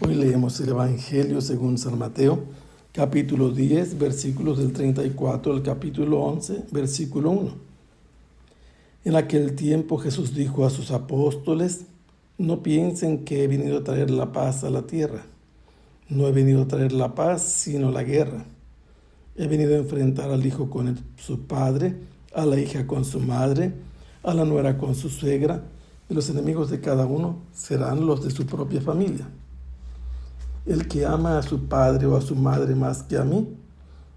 Hoy leemos el Evangelio según San Mateo, capítulo 10, versículos del 34 al capítulo 11, versículo 1. En aquel tiempo Jesús dijo a sus apóstoles: no piensen que he venido a traer la paz a la tierra. No he venido a traer la paz, sino la guerra. He venido a enfrentar al hijo con su padre, a la hija con su madre, a la nuera con su suegra, y los enemigos de cada uno serán los de su propia familia. El que ama a su padre o a su madre más que a mí,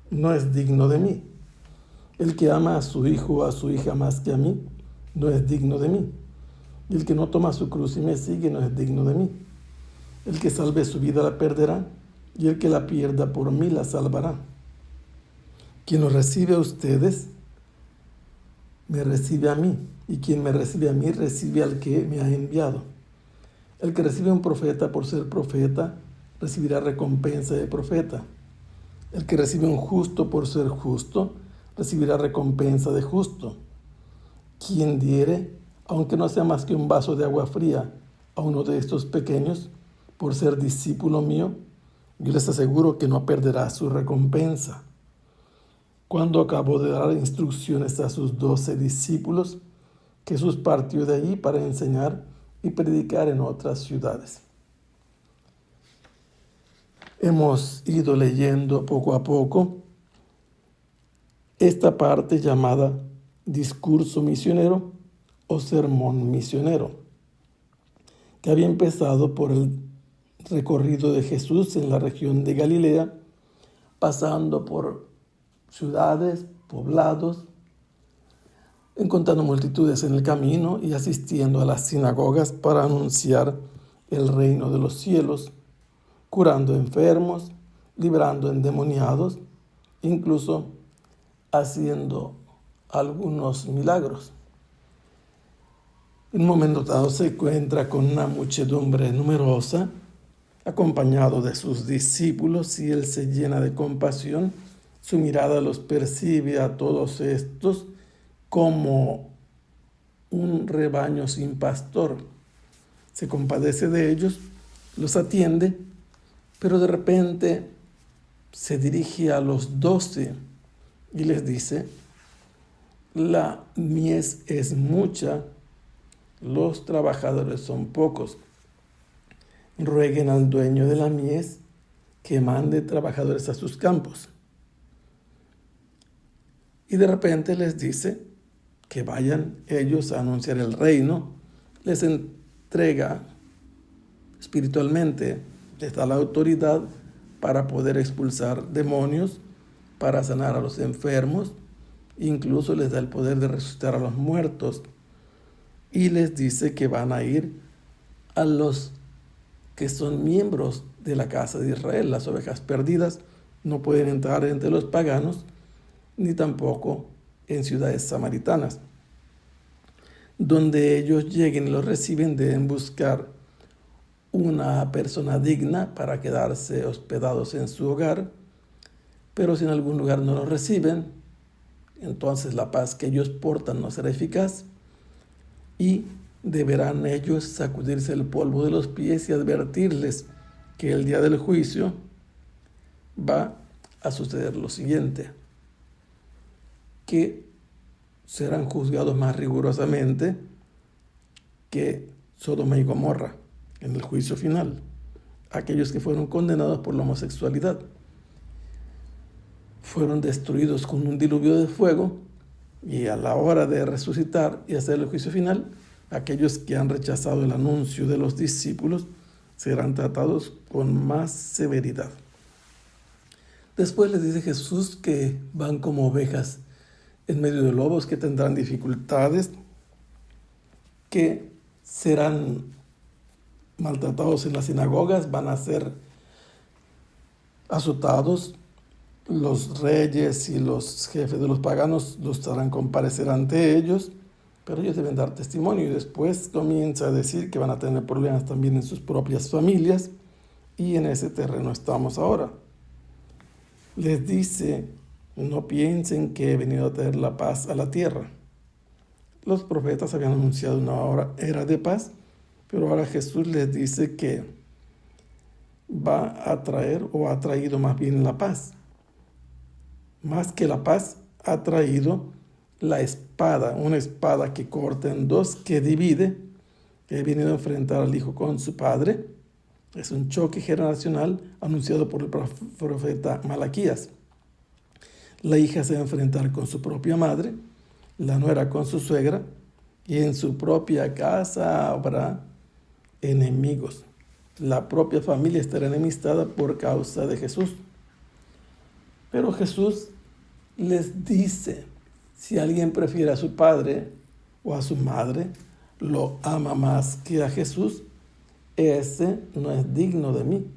no es digno de mí. El que ama a su hijo o a su hija más que a mí, no es digno de mí. Y el que no toma su cruz y me sigue, no es digno de mí. El que salve su vida la perderá, y el que la pierda por mí la salvará. Quien los recibe a ustedes, me recibe a mí, y quien me recibe a mí, recibe al que me ha enviado. El que recibe a un profeta por ser profeta, recibirá recompensa de profeta. El que recibe a un justo por ser justo, recibirá recompensa de justo. Quien diere, aunque no sea más que un vaso de agua fría, a uno de estos pequeños, por ser discípulo mío, yo les aseguro que no perderá su recompensa. Cuando acabó de dar instrucciones a sus 12 discípulos, Jesús partió de allí para enseñar y predicar en otras ciudades. Hemos ido leyendo poco a poco esta parte llamada discurso misionero o sermón misionero, que había empezado por el recorrido de Jesús en la región de Galilea, pasando por ciudades, poblados, encontrando multitudes en el camino y asistiendo a las sinagogas para anunciar el reino de los cielos, curando enfermos, librando endemoniados, incluso haciendo algunos milagros. En un momento dado se encuentra con una muchedumbre numerosa, acompañado de sus discípulos, y él se llena de compasión. Su mirada los percibe a todos estos como un rebaño sin pastor. Se compadece de ellos, los atiende, pero de repente se dirige a los 12 y les dice: la mies es mucha, los trabajadores son pocos. Rueguen al dueño de la mies que mande trabajadores a sus campos. Y de repente les dice que vayan ellos a anunciar el reino. Les entrega espiritualmente, les da la autoridad para poder expulsar demonios, para sanar a los enfermos, incluso les da el poder de resucitar a los muertos. Y les dice que van a ir a los que son miembros de la casa de Israel. Las ovejas perdidas no pueden entrar entre los paganos, ni tampoco en ciudades samaritanas. Donde ellos lleguen y los reciben, deben buscar una persona digna para quedarse hospedados en su hogar, pero si en algún lugar no los reciben, entonces la paz que ellos portan no será eficaz, y deberán ellos sacudirse el polvo de los pies y advertirles que el día del juicio va a suceder lo siguiente: que serán juzgados más rigurosamente que Sodoma y Gomorra en el juicio final, aquellos que fueron condenados por la homosexualidad. Fueron destruidos con un diluvio de fuego, y a la hora de resucitar y hacer el juicio final, aquellos que han rechazado el anuncio de los discípulos serán tratados con más severidad. Después les dice Jesús que van como ovejas en medio de lobos, que tendrán dificultades, que serán maltratados en las sinagogas, van a ser azotados. Los reyes y los jefes de los paganos los harán comparecer ante ellos, pero ellos deben dar testimonio. Y después comienza a decir que van a tener problemas también en sus propias familias, y en ese terreno estamos ahora. Les dice: no piensen que he venido a traer la paz a la tierra. Los profetas habían anunciado una era de paz, pero ahora Jesús les dice que va a traer o ha traído más bien la paz. Más que la paz, ha traído la espada, una espada que corta en dos, que divide, que ha venido a enfrentar al hijo con su padre. Es un choque generacional anunciado por el profeta Malaquías. La hija se va a enfrentar con su propia madre, la nuera con su suegra, y en su propia casa habrá enemigos. La propia familia estará enemistada por causa de Jesús. Pero Jesús les dice, si alguien prefiere a su padre o a su madre, lo ama más que a Jesús, ese no es digno de mí.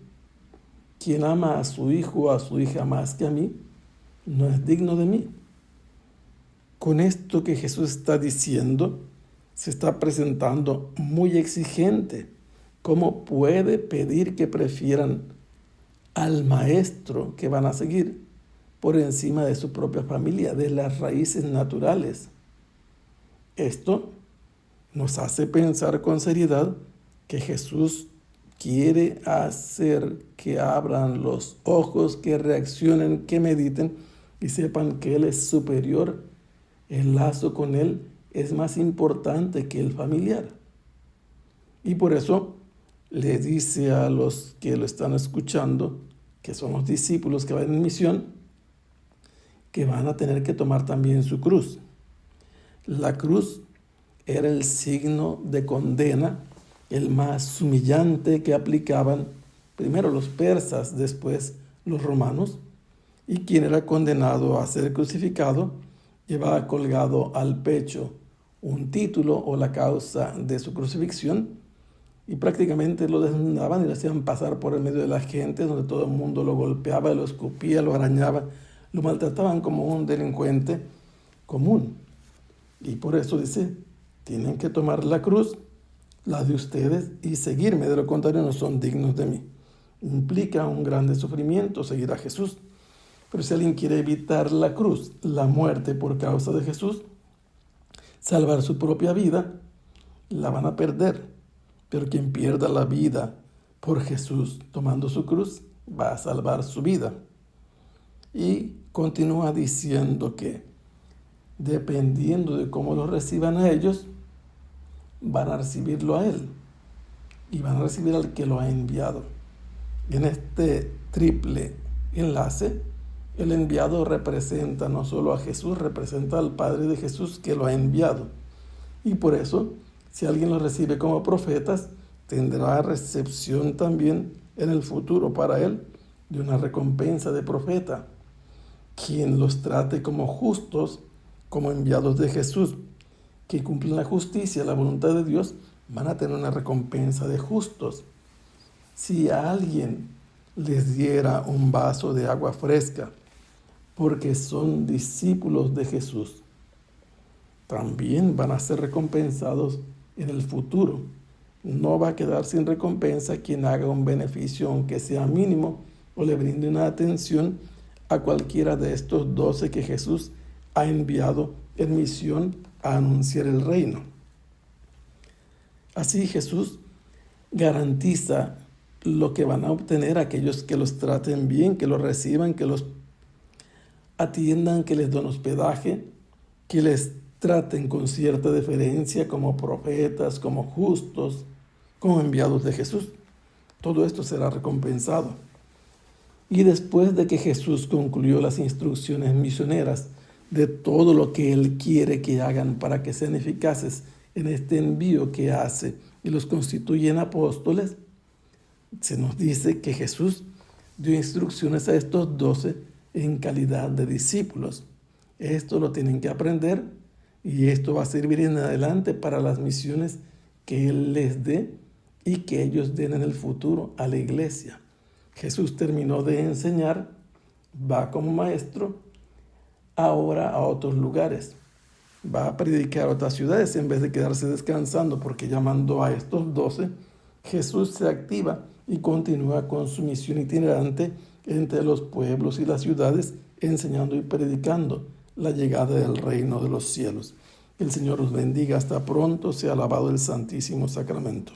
Quien ama a su hijo o a su hija más que a mí, no es digno de mí. Con esto que Jesús está diciendo, se está presentando muy exigente. ¿Cómo puede pedir que prefieran al maestro que van a seguir por encima de su propia familia, de las raíces naturales? Esto nos hace pensar con seriedad que Jesús quiere hacer que abran los ojos, que reaccionen, que mediten y sepan que Él es superior. El lazo con Él es más importante que el familiar. Y por eso le dice a los que lo están escuchando, que son los discípulos que van en misión, que van a tener que tomar también su cruz. La cruz era el signo de condena, el más humillante que aplicaban primero los persas, después los romanos, y quien era condenado a ser crucificado llevaba colgado al pecho un título o la causa de su crucifixión, y prácticamente lo desnudaban y lo hacían pasar por el medio de la gente, donde todo el mundo lo golpeaba, lo escupía, lo arañaba, lo maltrataban como un delincuente común. Y por eso dice, tienen que tomar la cruz, la de ustedes, y seguirme, de lo contrario no son dignos de mí. Implica un grande sufrimiento seguir a Jesús. Pero si alguien quiere evitar la cruz, la muerte por causa de Jesús, salvar su propia vida, la van a perder. Pero quien pierda la vida por Jesús tomando su cruz, va a salvar su vida. Y continúa diciendo que dependiendo de cómo lo reciban a ellos, van a recibirlo a Él y van a recibir al que lo ha enviado. En este triple enlace, el enviado representa no solo a Jesús, representa al Padre de Jesús que lo ha enviado. Y por eso, si alguien lo recibe como profetas, tendrá recepción también en el futuro para él de una recompensa de profeta. Quien los trate como justos, como enviados de Jesús, que cumplen la justicia, la voluntad de Dios, van a tener una recompensa de justos. Si a alguien les diera un vaso de agua fresca, porque son discípulos de Jesús, también van a ser recompensados en el futuro. No va a quedar sin recompensa quien haga un beneficio, aunque sea mínimo, o le brinde una atención a cualquiera de estos 12 que Jesús ha enviado en misión a anunciar el reino. Así Jesús garantiza lo que van a obtener aquellos que los traten bien, que los reciban, que los atiendan, que les den hospedaje, que les traten con cierta deferencia como profetas, como justos, como enviados de Jesús. Todo esto será recompensado. Y después de que Jesús concluyó las instrucciones misioneras de todo lo que Él quiere que hagan para que sean eficaces en este envío que hace y los constituye en apóstoles, se nos dice que Jesús dio instrucciones a estos 12 en calidad de discípulos. Esto lo tienen que aprender y esto va a servir en adelante para las misiones que Él les dé y que ellos den en el futuro a la iglesia. Jesús terminó de enseñar, va como maestro ahora a otros lugares. Va a predicar a otras ciudades en vez de quedarse descansando, porque ya mandó a estos 12. Jesús se activa y continúa con su misión itinerante entre los pueblos y las ciudades, enseñando y predicando la llegada del reino de los cielos. El Señor los bendiga. Hasta pronto. Sea alabado el Santísimo Sacramento.